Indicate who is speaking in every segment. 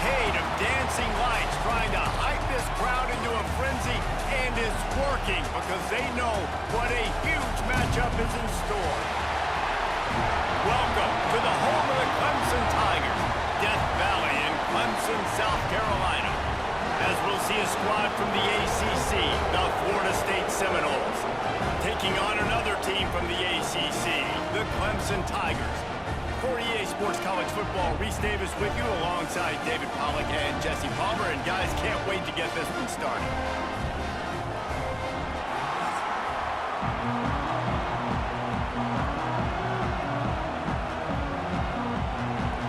Speaker 1: cavalcade of dancing lights trying to hype this crowd into a frenzy, and it's working because they know what a huge matchup is in store. Welcome to the home of the Clemson Tigers, Death Valley in Clemson, South Carolina. As we'll see a squad from the ACC, the Florida State Seminoles, taking on another team from the ACC, the Clemson Tigers. For EA Sports College Football, Reese Davis with you alongside David Pollack and Jesse Palmer. And guys, can't wait to get this one started.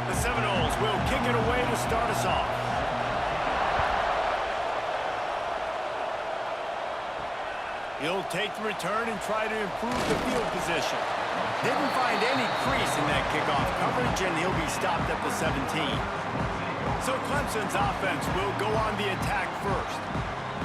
Speaker 1: The Seminoles will kick it away to start us off. He'll take the return and try to improve the field position. Didn't find any crease in that kickoff coverage, and he'll be stopped at the 17. So Clemson's offense will go on the attack first.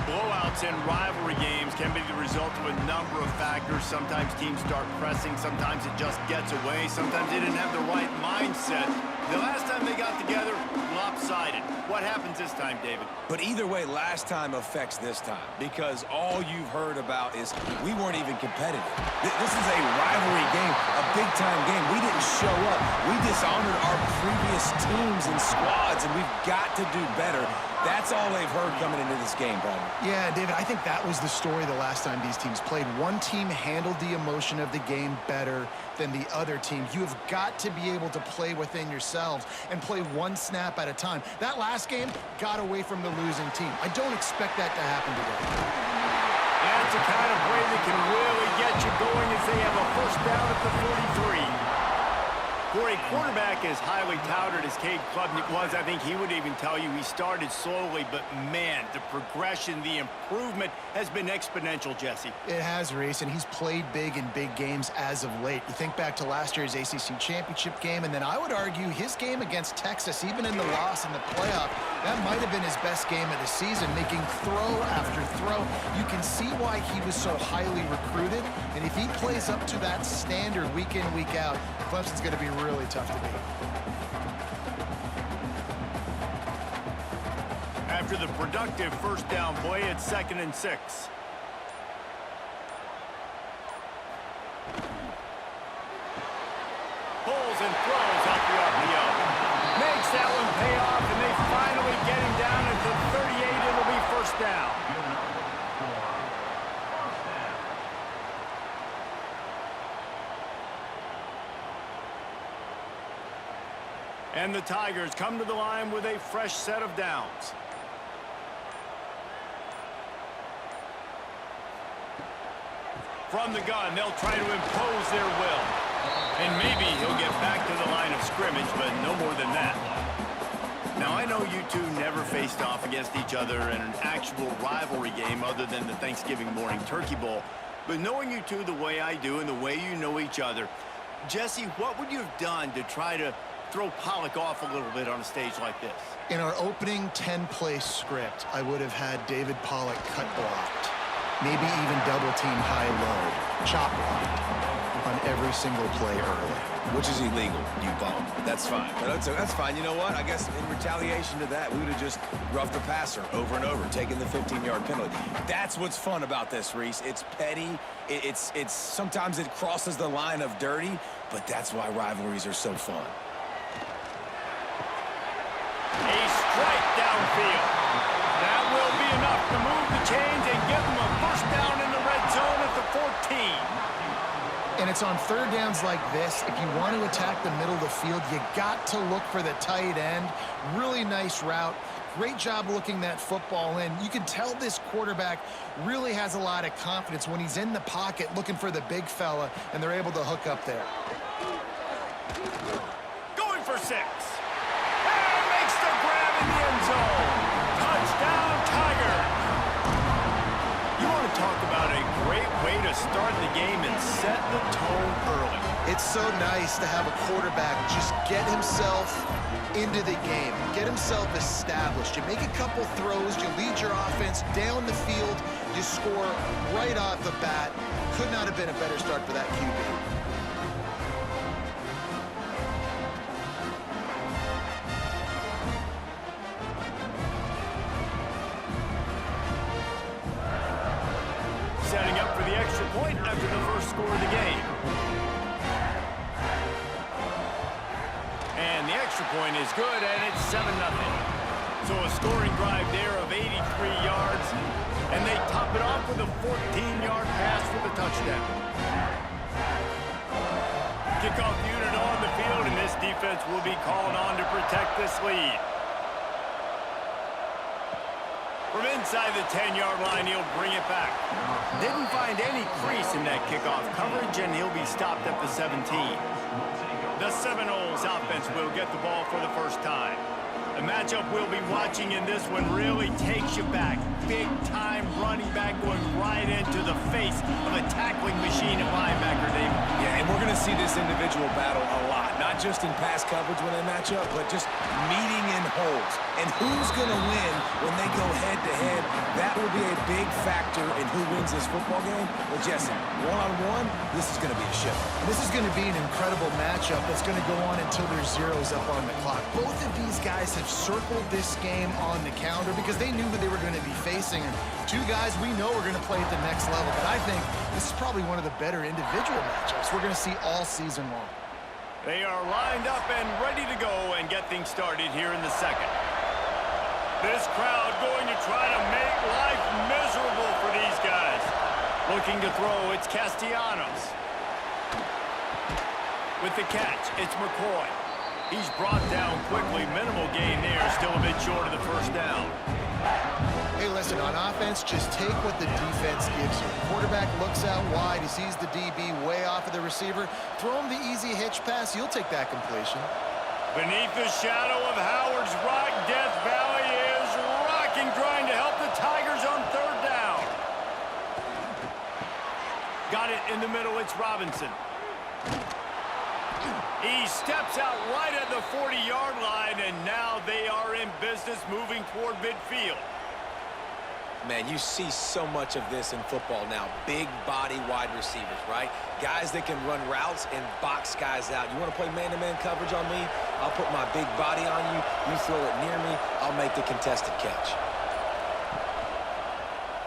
Speaker 1: Blowouts in rivalry games can be the result of a number of factors. Sometimes teams start pressing, sometimes it just gets away, sometimes they didn't have the right mindset. The last time they got together, lopsided. What happens this time, David?
Speaker 2: But either way, last time affects this time, because all you've heard about is we weren't even competitive. This is a rivalry game, a big-time game. We didn't show up. We dishonored our previous teams and squads, and we've got to do better. That's all they've heard coming into this game, Palmer.
Speaker 3: Yeah, David, I think that was the story the last time these teams played. One team handled the emotion of the game better than the other team. You have got to be able to play within yourselves and play one snap at a time. That last game got away from the losing team. I don't expect that to happen today.
Speaker 1: That's the kind of play that can really get you going as they have a first down at the 43. For a quarterback as highly touted as Cade Klubnik was, I think he would even tell you he started slowly, but man, the progression, the improvement has been exponential, Jesse.
Speaker 3: It has, Reese, and he's played big in big games as of late. You think back to last year's ACC championship game, and then I would argue his game against Texas, even in the loss in the playoff, that might have been his best game of the season, making throw after throw. You can see why he was so highly recruited, and if he plays up to that standard week in, week out, Clemson's going to be really tough to beat.
Speaker 1: After the productive first down play, it's 2nd and 6. Pulls and throws out the RPO. Makes that one pay off, and they finally get him down at the 38. It'll be first down. And the Tigers come to the line with a fresh set of downs. From the gun, they'll try to impose their will. And maybe he'll get back to the line of scrimmage, but no more than that. Now, I know you two never faced off against each other in an actual rivalry game other than the Thanksgiving morning Turkey Bowl. But knowing you two the way I do and the way you know each other, Jesse, what would you have done to try to throw Pollack off a little bit on a stage like this?
Speaker 3: In our opening 10-play script, I would have had David Pollack cut blocked, maybe even double-team high-low, chop blocked on every single play early.
Speaker 2: Which is illegal, you bum. That's fine. But that's fine. You know what? I guess in retaliation to that, we would have just roughed the passer over and over, taking the 15-yard penalty. That's what's fun about this, Reese. It's petty. It's sometimes it crosses the line of dirty, but that's why rivalries are so fun.
Speaker 1: A strike downfield. That will be enough to move the chains and give them a first down in the red zone at the 14.
Speaker 3: And it's on third downs like this, if you want to attack the middle of the field, you got to look for the tight end. Really nice route. Great job looking that football in. You can tell this quarterback really has a lot of confidence when he's in the pocket looking for the big fella, and they're able to hook up there.
Speaker 1: Going for 6. And makes the grab in the end zone. Touchdown, Tigers. You want to talk about a great way to start the game and set the tone early.
Speaker 3: It's so nice to have a quarterback just get himself into the game, get himself established. You make a couple throws, you lead your offense down the field, you score right off the bat. Could not have been a better start for that QB.
Speaker 1: point after the first score of the game. And the extra point is good, and it's 7-0. So a scoring drive there of 83 yards, and they top it off with a 14-yard pass for the touchdown. Kickoff unit on the field, and this defense will be called on to protect this lead. From inside the 10-yard line, he'll bring it back. Didn't find any crease in that kickoff coverage, and he'll be stopped at the 17. The Seminoles offense will get the ball for the first time. The matchup we'll be watching in this one really takes you back. Big-time running back going right into the face of a tackling machine at linebacker, David.
Speaker 2: Yeah, and we're going to see this individual battle a lot. Not just in pass coverage when they match up, but just meeting in holes. And who's going to win when they go head-to-head? That will be a big factor in who wins this football game. But, Jesse, one-on-one, this is going to be a show.
Speaker 3: This is going to be an incredible matchup that's going to go on until there's zeros up on the clock. Both of these guys have circled this game on the calendar because they knew who they were going to be facing. And two guys we know are going to play at the next level. But I think this is probably one of the better individual matchups we're going to see all season long.
Speaker 1: They are lined up and ready to go and get things started here in the second. This crowd going to try to make life miserable for these guys. Looking to throw, it's Castellanos. With the catch, it's McCoy. He's brought down quickly. Minimal gain there, still a bit short of the first down.
Speaker 3: Hey, listen, on offense, just take what the defense gives you. Quarterback looks out wide. He sees the DB way off of the receiver. Throw him the easy hitch pass. You'll take that completion.
Speaker 1: Beneath the shadow of Howard's rock, Death Valley is rocking, trying to help the Tigers on third down. Got it in the middle. It's Robinson. He steps out right at the 40-yard line, and now they are in business moving toward midfield.
Speaker 2: Man, you see so much of this in football now. Big body wide receivers, right? Guys that can run routes and box guys out. You want to play man-to-man coverage on me? I'll put my big body on you. You throw it near me, I'll make the contested catch.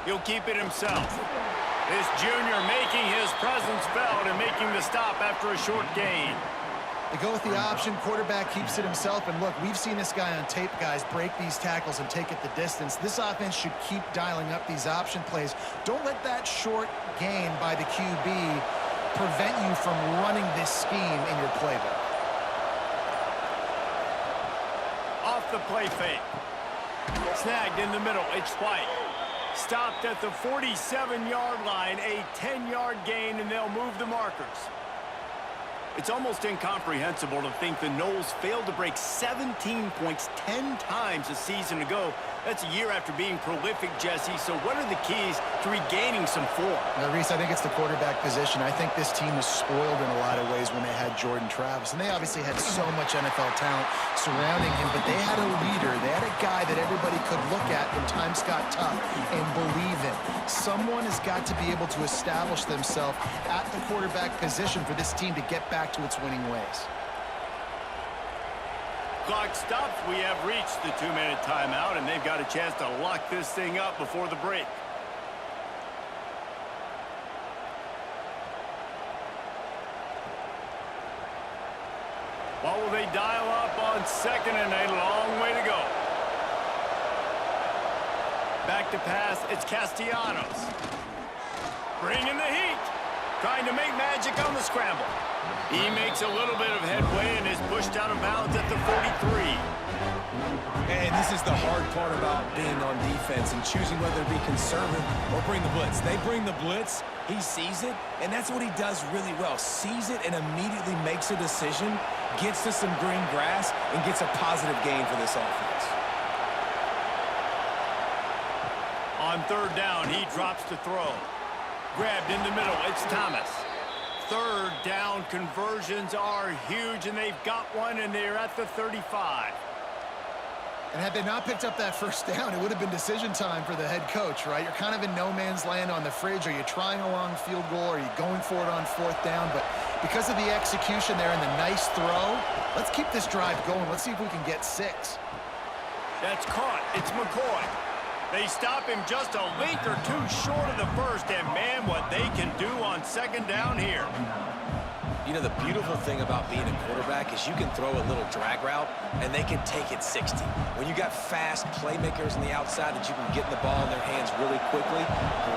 Speaker 1: He'll keep it himself. This junior making his presence felt and making the stop after a short gain.
Speaker 3: They go with the option. Quarterback keeps it himself. And look, we've seen this guy on tape, guys, break these tackles and take it the distance. This offense should keep dialing up these option plays. Don't let that short gain by the QB prevent you from running this scheme in your playbook.
Speaker 1: Off the play fake. Snagged in the middle. It's White. Stopped at the 47-yard line. A 10-yard gain, and they'll move the markers. It's almost incomprehensible to think the Noles failed to break 17 points 10 times a season ago. That's a year after being prolific, Jesse. So what are the keys to regaining some form?
Speaker 3: Now, Reese, I think it's the quarterback position. I think this team was spoiled in a lot of ways when they had Jordan Travis. And they obviously had so much NFL talent surrounding him, but they had a leader. They had a guy that everybody could look at when times got tough and believe in. Someone has got to be able to establish themselves at the quarterback position for this team to get back to its winning ways.
Speaker 1: Clock stops. We have reached the 2-minute timeout, and they've got a chance to lock this thing up before the break. What will they dial up on second and a long way to go? Back to pass. It's Castellanos. Bringing the heat. Trying to make magic on the scramble. He makes a little bit of headway and is pushed out of bounds at the 43.
Speaker 2: And this is the hard part about being on defense and choosing whether to be conservative or bring the blitz. They bring the blitz, he sees it, and that's what he does really well. Sees it and immediately makes a decision, gets to some green grass, and gets a positive gain for this offense.
Speaker 1: On third down, he drops to throw. Grabbed in the middle, it's Thomas. Third down conversions are huge, and they've got one, and they're at the 35.
Speaker 3: And had they not picked up that first down, it would have been decision time for the head coach, right? You're kind of in no man's land on the fridge. Are you trying a long field goal? Are you going for it on fourth down? But because of the execution there and the nice throw, let's keep this drive going. Let's see if we can get 6.
Speaker 1: That's caught. It's McCoy. They stop him just a length or two short of the first, and man, what they can do on second down here.
Speaker 2: You know, the beautiful thing about being a quarterback is you can throw a little drag route, and they can take it 60. When you got fast playmakers on the outside that you can get the ball in their hands really quickly,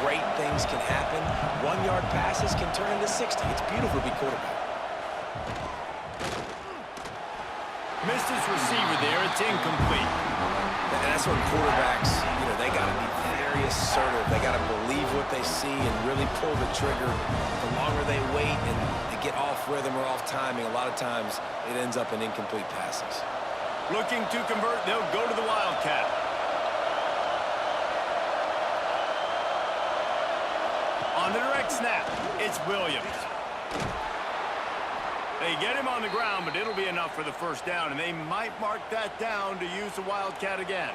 Speaker 2: great things can happen. 1-yard passes can turn into 60. It's beautiful to be quarterback.
Speaker 1: Missed his receiver there. It's incomplete.
Speaker 2: And that's when quarterbacks, you know, they got to be very assertive. They got to believe what they see and really pull the trigger. The longer they wait and they get off rhythm or off timing, a lot of times it ends up in incomplete passes.
Speaker 1: Looking to convert, they'll go to the Wildcat. On the direct snap, it's Williams. They get him on the ground, but it'll be enough for the first down, and they might mark that down to use the Wildcat again.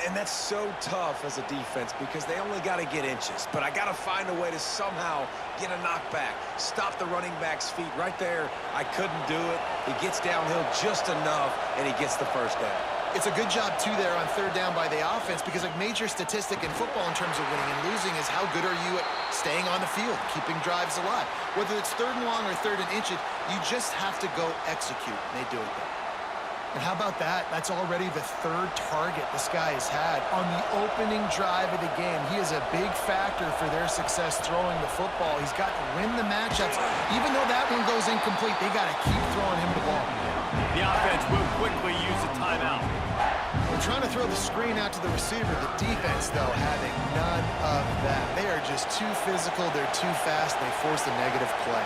Speaker 2: And that's so tough as a defense because they only got to get inches. But I got to find a way to somehow get a knockback, stop the running back's feet right there. I couldn't do it. He gets downhill just enough, and he gets the first down.
Speaker 3: It's a good job, too, there on third down by the offense because a major statistic in football in terms of winning and losing is how good are you at staying on the field, keeping drives alive. Whether it's third and long or third and inches, you just have to go execute, and they do it there. And how about that? That's already the third target this guy has had on the opening drive of the game. He is a big factor for their success throwing the football. He's got to win the matchups. Even though that one goes incomplete, they got to keep throwing him the ball.
Speaker 1: The offense will quickly use a timeout.
Speaker 3: They're trying to throw the screen out to the receiver. The defense, though, having none of that. They are just too physical. They're too fast. They force a negative play.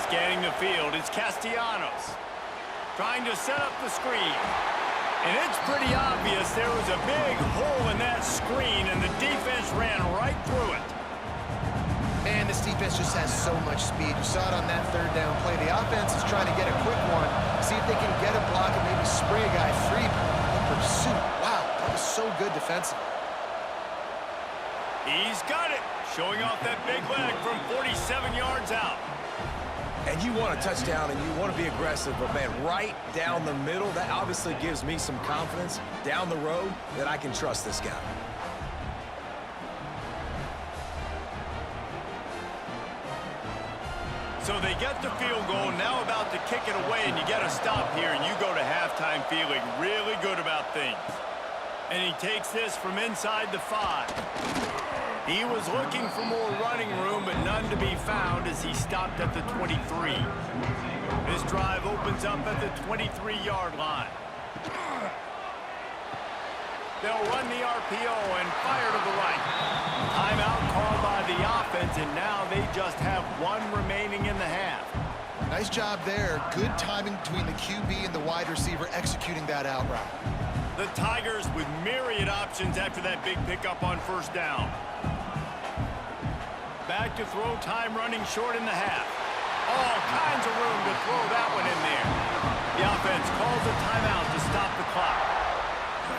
Speaker 1: Scanning the field, it's Castellanos. Trying to set up the screen. And it's pretty obvious there was a big hole in that screen, and the defense ran right through it.
Speaker 3: Man, this defense just has so much speed. You saw it on that third down play. The offense is trying to get a quick one, see if they can get a block and maybe spray a guy free. In pursuit. Wow, that was so good defensively.
Speaker 1: He's got it. Showing off that big leg from 47 yards out.
Speaker 2: And you want a touchdown and you want to be aggressive, but man, right down the middle, that obviously gives me some confidence down the road that I can trust this guy.
Speaker 1: So they get the field goal, now about to kick it away, and you get a stop here, and you go to halftime feeling really good about things. And he takes this from inside the 5. He was looking for more running room, but none to be found as he stopped at the 23. This drive opens up at the 23-yard line. They'll run the RPO and fire to the right. Timeout called by the offense, and now they just have one remaining in the half.
Speaker 3: Nice job there. Good timing between the QB and the wide receiver executing that out route.
Speaker 1: The Tigers with myriad options after that big pickup on first down. Back to throw, time running short in the half. All kinds of room to throw that one in there. The offense calls a timeout to stop the clock.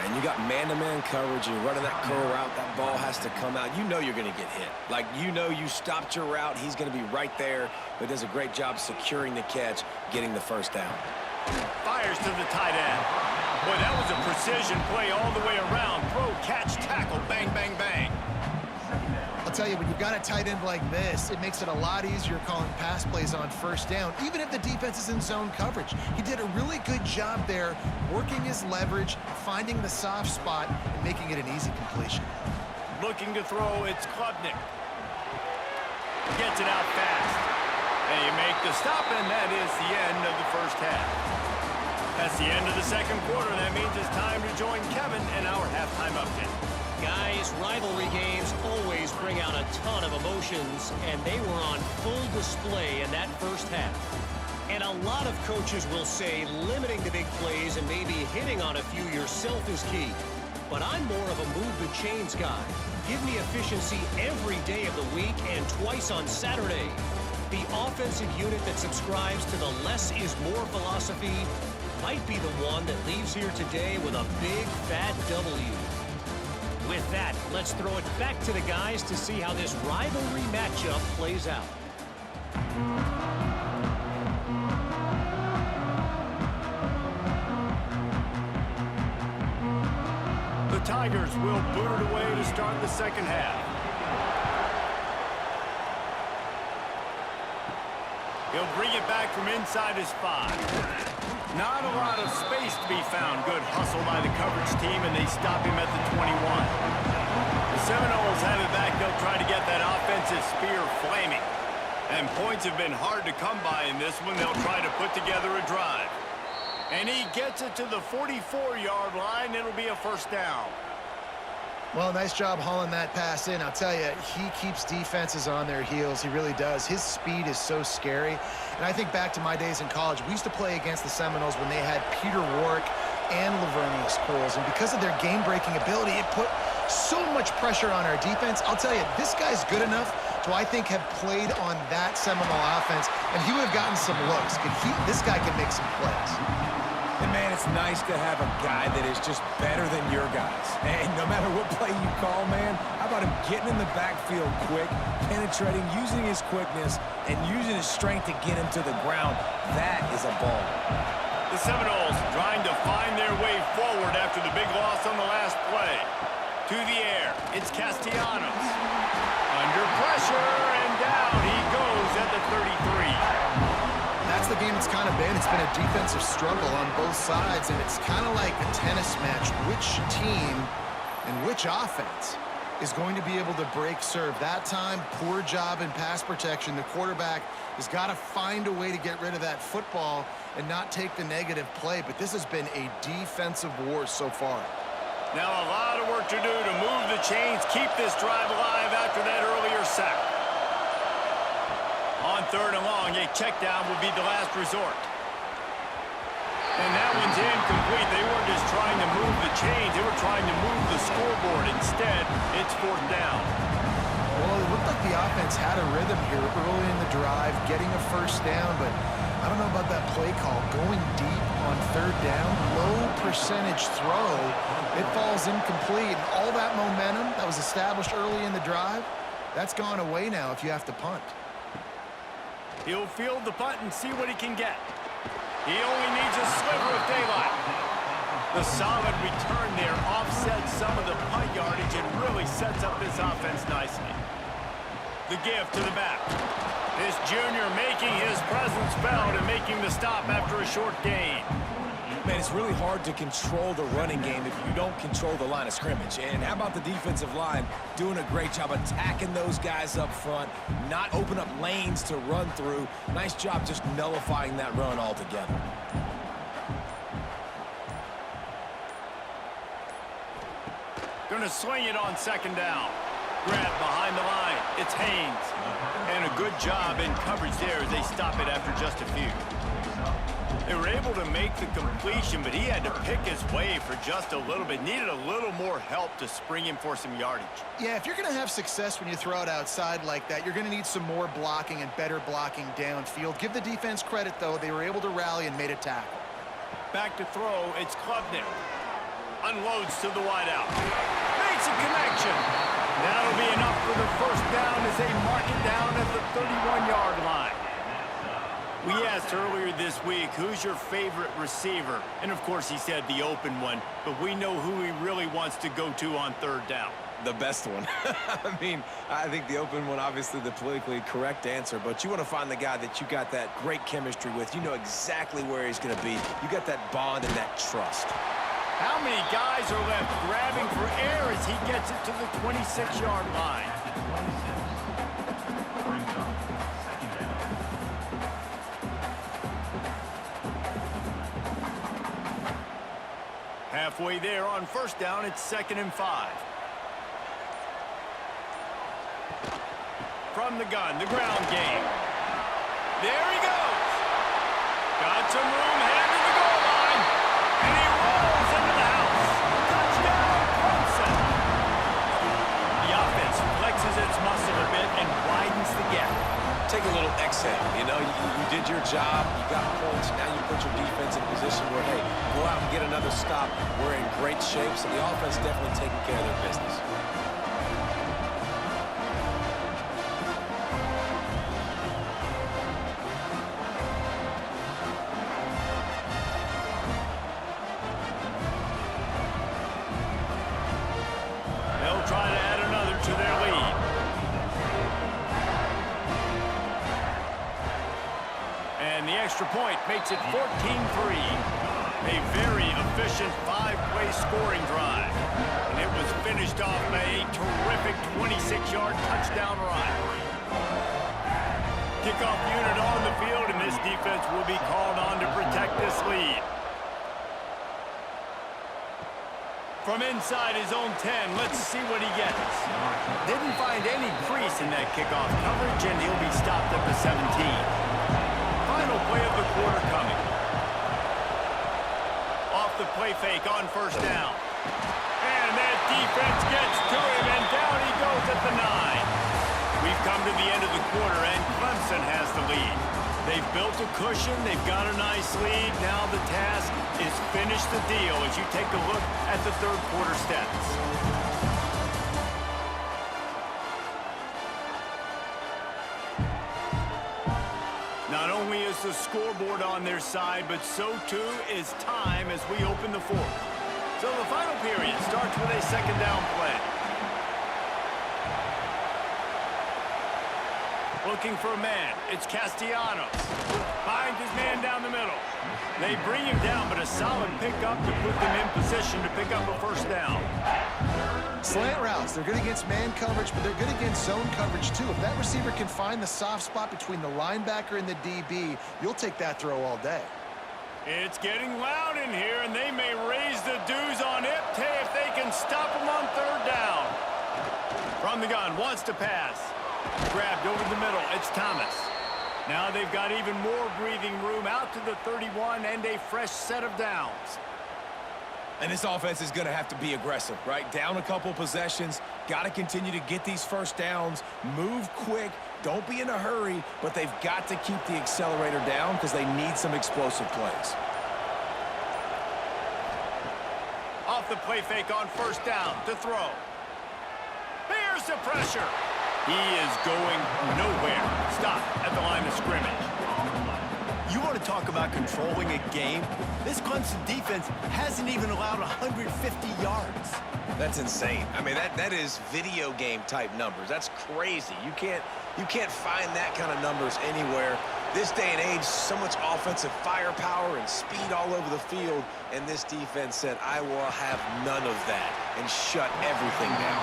Speaker 2: And you got man-to-man coverage, and you're running that curl route, that ball has to come out. You know you're going to get hit. Like, you know you stopped your route, he's going to be right there, but does a great job securing the catch, getting the first down.
Speaker 1: Fires to the tight end. Boy, that was a precision play all the way around. Throw, catch, tackle, bang, bang, bang.
Speaker 3: I'll tell you, when you've got a tight end like this, it makes it a lot easier calling pass plays on first down, even if the defense is in zone coverage. He did a really good job there, working his leverage, finding the soft spot, and making it an easy completion.
Speaker 1: Looking to throw, it's Klubnik. Gets it out fast. They make the stop, and that is the end of the first half. That's the end of the second quarter. That means it's time to join Kevin in our halftime update.
Speaker 4: Guys, rivalry games always bring out a ton of emotions, and they were on full display in that first half. And a lot of coaches will say limiting the big plays and maybe hitting on a few yourself is key. But I'm more of a move the chains guy. Give me efficiency every day of the week and twice on Saturday. The offensive unit that subscribes to the less is more philosophy might be the one that leaves here today with a big fat W. With that, let's throw it back to the guys to see how this rivalry matchup plays out.
Speaker 1: Tigers will boot it away to start the second half. He'll bring it back from inside his 5. Not a lot of space to be found. Good hustle by the coverage team, and they stop him at the 21. The Seminoles have it back. They'll try to get that offensive spear flaming. And points have been hard to come by in this one. They'll try to put together a drive. And he gets it to the 44-yard line. It'll be a first down.
Speaker 3: Well, nice job hauling that pass in. I'll tell you, he keeps defenses on their heels. He really does. His speed is so scary. And I think back to my days in college. We used to play against the Seminoles when they had Peter Warrick and Lavernius Coles. And because of their game-breaking ability, it put so much pressure on our defense. I'll tell you, this guy's good enough to, I think, have played on that Seminole offense, and he would have gotten some looks. This guy can make some plays.
Speaker 2: And, man, it's nice to have a guy that is just better than your guys. And no matter what play you call, man, how about him getting in the backfield quick, penetrating, using his quickness, and using his strength to get him to the ground? That is a ball.
Speaker 1: The Seminoles trying to find their way forward after the big loss on the last play. To the air, it's Castellanos. Under pressure, and down he goes at the 33.
Speaker 3: That's the game it's kind of been. It's been a defensive struggle on both sides, and it's kind of like a tennis match. Which team and which offense is going to be able to break serve? That time, poor job in pass protection. The quarterback has got to find a way to get rid of that football and not take the negative play, but this has been a defensive war so far.
Speaker 1: Now a lot of work to do to move the chains, keep this drive alive after that earlier sack. On 3rd and long, a check down will be the last resort. And that one's incomplete. They weren't just trying to move the chains, they were trying to move the scoreboard. Instead, it's 4th down.
Speaker 3: Well, it looked like the offense had a rhythm here early in the drive, getting a first down, but I don't know about that play call. Going deep on 3rd down, low percentage throw, it falls incomplete. And all that momentum that was established early in the drive, that's gone away now if you have to punt.
Speaker 1: He'll field the punt and see what he can get. He only needs a sliver of daylight. The solid return there offsets some of the punt yardage and really sets up this offense nicely. The give to the back. This junior making his presence felt and making the stop after a short gain.
Speaker 2: Man, it's really hard to control the running game if you don't control the line of scrimmage. And how about the defensive line doing a great job attacking those guys up front, not open up lanes to run through. Nice job just nullifying that run altogether.
Speaker 1: Going to swing it on 2nd down. Grab behind the line. It's Haynes. And a good job in coverage there as they stop it after just a few. They were able to make the completion, but he had to pick his way for just a little bit. Needed a little more help to spring him for some yardage.
Speaker 3: Yeah, if you're going to have success when you throw it outside like that, you're going to need some more blocking and better blocking downfield. Give the defense credit, though. They were able to rally and made a tackle.
Speaker 1: Back to throw, it's Klubnik. Unloads to the wideout. Makes a connection. That'll be enough for the first down as they mark it down at the 31-yard line. We asked earlier this week, who's your favorite receiver? And, of course, he said the open one, but we know who he really wants to go to on 3rd down.
Speaker 2: The best one. I mean, I think the open one, obviously the politically correct answer, but you want to find the guy that you got that great chemistry with. You know exactly where he's going to be. You got that bond and that trust.
Speaker 1: How many guys are left grabbing for air as he gets it to the 26-yard line? Halfway there on 1st down, it's 2nd and 5. From the gun, the ground game. There he goes. Got some room, headed to the goal line. And he rolls into the house. Touchdown, Clemson. The offense flexes its muscle a bit and widens the gap.
Speaker 2: Take a little exhale. You know, you did your job. You got points. Now you put your defense in a position where, hey, go out and get another stop. We're in great shape, so the offense definitely taking care of their business.
Speaker 1: extra point makes it 14-3. A very efficient 5-play scoring drive. And it was finished off by a terrific 26-yard touchdown run. Kickoff unit on the field, and this defense will be called on to protect this lead. From inside his own 10, let's see what he gets. Didn't find any crease in that kickoff coverage, and he'll be stopped at the 17. Final play of the quarter coming. Off the play fake on first down. And that defense gets to him, and down he goes at the 9. We've come to the end of the quarter, and Clemson has the lead. They've built a cushion. They've got a nice lead. Now the task is finish the deal as you take a look at the third quarter stats. Not only is the scoreboard on their side, but so too is time as we open the fourth. So the final period starts with a second down play. Looking for a man. It's Castellanos. Finds his man down the middle. They bring him down, but a solid pickup to put them in position to pick up a first down.
Speaker 3: Slant routes, they're good against man coverage, but they're good against zone coverage too. If that receiver can find the soft spot between the linebacker and the DB, you'll take that throw all day.
Speaker 1: It's getting loud in here, and they may raise the dues on it if they can stop him on third down. From the gun, wants to pass. Grabbed over the middle, it's Thomas. Now they've got even more breathing room out to the 31 and a fresh set of downs.
Speaker 2: And this offense is going to have to be aggressive, right? Down a couple possessions, got to continue to get these first downs, move quick, don't be in a hurry, but they've got to keep the accelerator down because they need some explosive plays.
Speaker 1: Off the play fake on first down to throw. Here's the pressure. He is going nowhere. Stop at the line of scrimmage. You want to talk about controlling a game? This Clemson defense hasn't even allowed 150 yards.
Speaker 2: That's insane. I mean, that is video game type numbers. That's crazy. You can't find that kind of numbers anywhere. This day and age, so much offensive firepower and speed all over the field, and this defense said, I will have none of that, and shut everything down.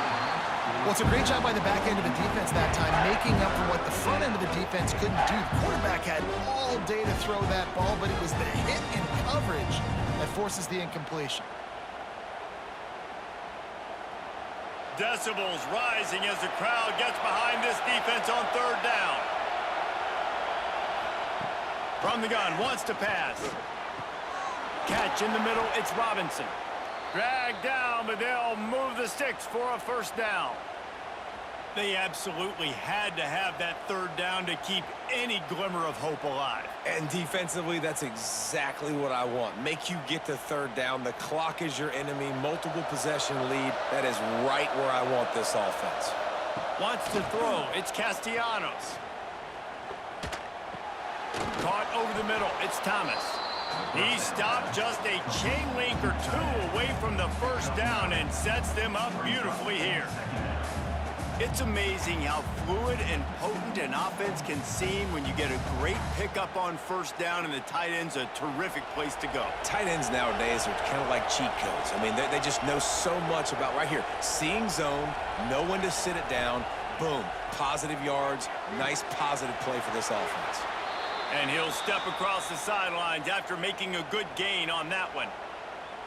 Speaker 3: Well, it's a great job by the back end of the defense that time, making up for what the front end of the defense couldn't do. The quarterback had all day to throw that ball, but it was the hit in coverage that forces the incompletion.
Speaker 1: Decibels rising as the crowd gets behind this defense on third down. From the gun, wants to pass. Catch in the middle, it's Robinson. Dragged down, but they'll move the sticks for a first down. They absolutely had to have that third down to keep any glimmer of hope alive.
Speaker 2: And defensively, that's exactly what I want. Make you get to third down. The clock is your enemy. Multiple possession lead. That is right where I want this offense.
Speaker 1: Wants to throw. It's Castellanos. Caught over the middle. It's Thomas. He stopped just a chain link or two away from the first down and sets them up beautifully here. It's amazing how fluid and potent an offense can seem when you get a great pickup on first down, and the tight end's a terrific place to go.
Speaker 2: Tight ends nowadays are kind of like cheat codes. I mean, they just know so much about right here. Seeing zone, know when to sit it down, boom, positive yards, nice positive play for this offense.
Speaker 1: And he'll step across the sidelines after making a good gain on that one.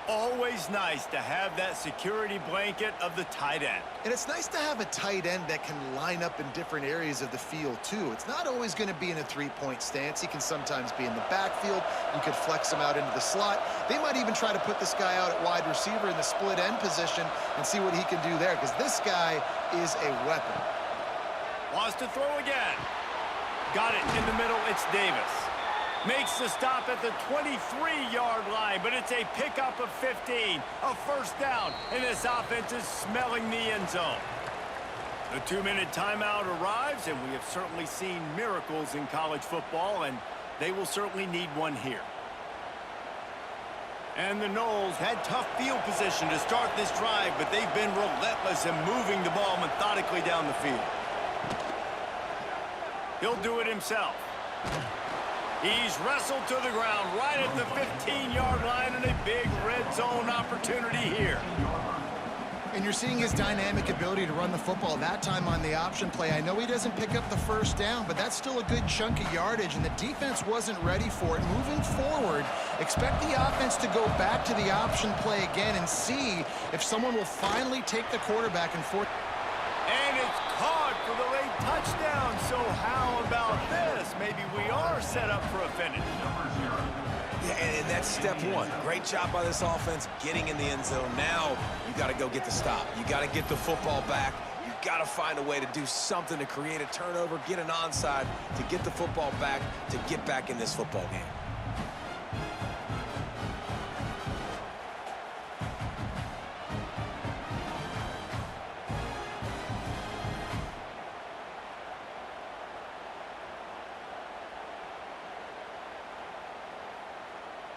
Speaker 1: Always nice to have that security blanket of the tight end.
Speaker 3: And it's nice to have a tight end that can line up in different areas of the field, too. It's not always going to be in a three-point stance. He can sometimes be in the backfield. You could flex him out into the slot. They might even try to put this guy out at wide receiver in the split end position and see what he can do there, because this guy is a weapon.
Speaker 1: Wants to throw again. Got it in the middle. It's Davis. Makes the stop at the 23-yard line, but it's a pickup of 15, a first down, and this offense is smelling the end zone. The 2-minute timeout arrives, and we have certainly seen miracles in college football, and they will certainly need one here. And the Noles had tough field position to start this drive, but they've been relentless in moving the ball methodically down the field. He'll do it himself. He's wrestled to the ground right at the 15-yard line, and a big red zone opportunity here.
Speaker 3: And you're seeing his dynamic ability to run the football, that time on the option play. I know he doesn't pick up the first down, but that's still a good chunk of yardage, and the defense wasn't ready for it. Moving forward, expect the offense to go back to the option play again and see if someone will finally take the quarterback and forth.
Speaker 1: And it's caught for the late touchdown. So how about this? Maybe we are set up for a finish.
Speaker 2: Yeah, and that's step one. Great job by this offense getting in the end zone. Now you got to go get the stop. You got to get the football back. You got to find a way to do something to create a turnover, get an onside, to get the football back, to get back in this football game.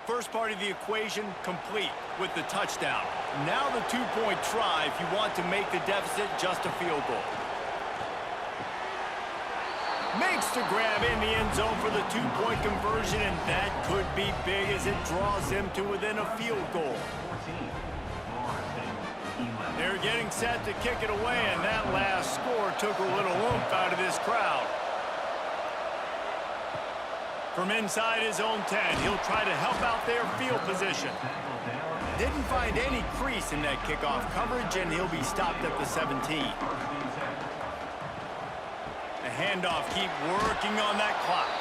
Speaker 1: First part of the equation complete with the touchdown. Now the two-point try if you want to make the deficit just a field goal. Makes the grab in the end zone for the two-point conversion, and that could be big as it draws them to within a field goal. They're getting set to kick it away, and that last score took a little oomph out of this crowd. From inside his own 10, he'll try to help out their field position. Didn't find any crease in that kickoff coverage, and he'll be stopped at the 17. The handoff, keep working on that clock.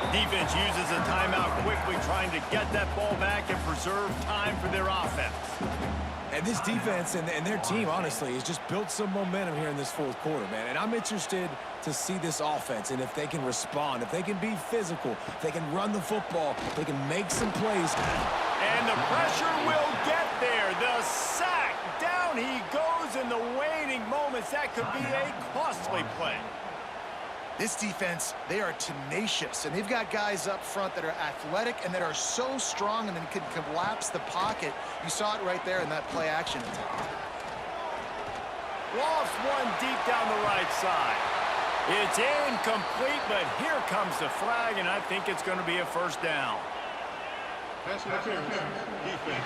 Speaker 1: Defense uses a timeout quickly, trying to get that ball back and preserve time for their offense.
Speaker 2: And this defense and their team, honestly, has just built some momentum here in this fourth quarter, man. And I'm interested to see this offense and if they can respond, if they can be physical, if they can run the football, if they can make some plays.
Speaker 1: And the pressure will get there. The sack. Down he goes in the waning moments. That could be a costly play.
Speaker 3: This defense, they are tenacious, and they've got guys up front that are athletic and that are so strong and then can collapse the pocket. You saw it right there in that play action attempt.
Speaker 1: Lost one deep down the right side. It's incomplete, but here comes the flag, and I think it's going to be a first down.
Speaker 5: Pass interference. Defense.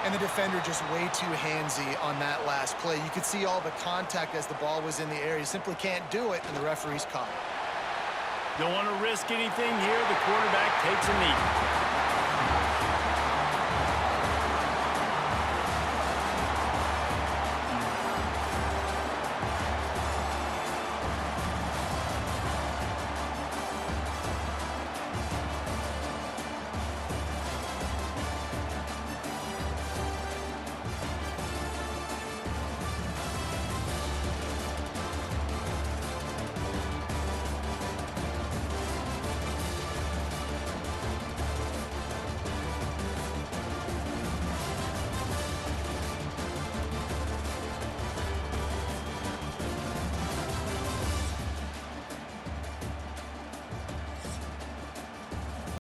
Speaker 3: And the defender just way too handsy on that last play. You could see all the contact as the ball was in the air. You simply can't do it, and the referee's caught it.
Speaker 1: Don't want to risk anything here. The quarterback takes a knee.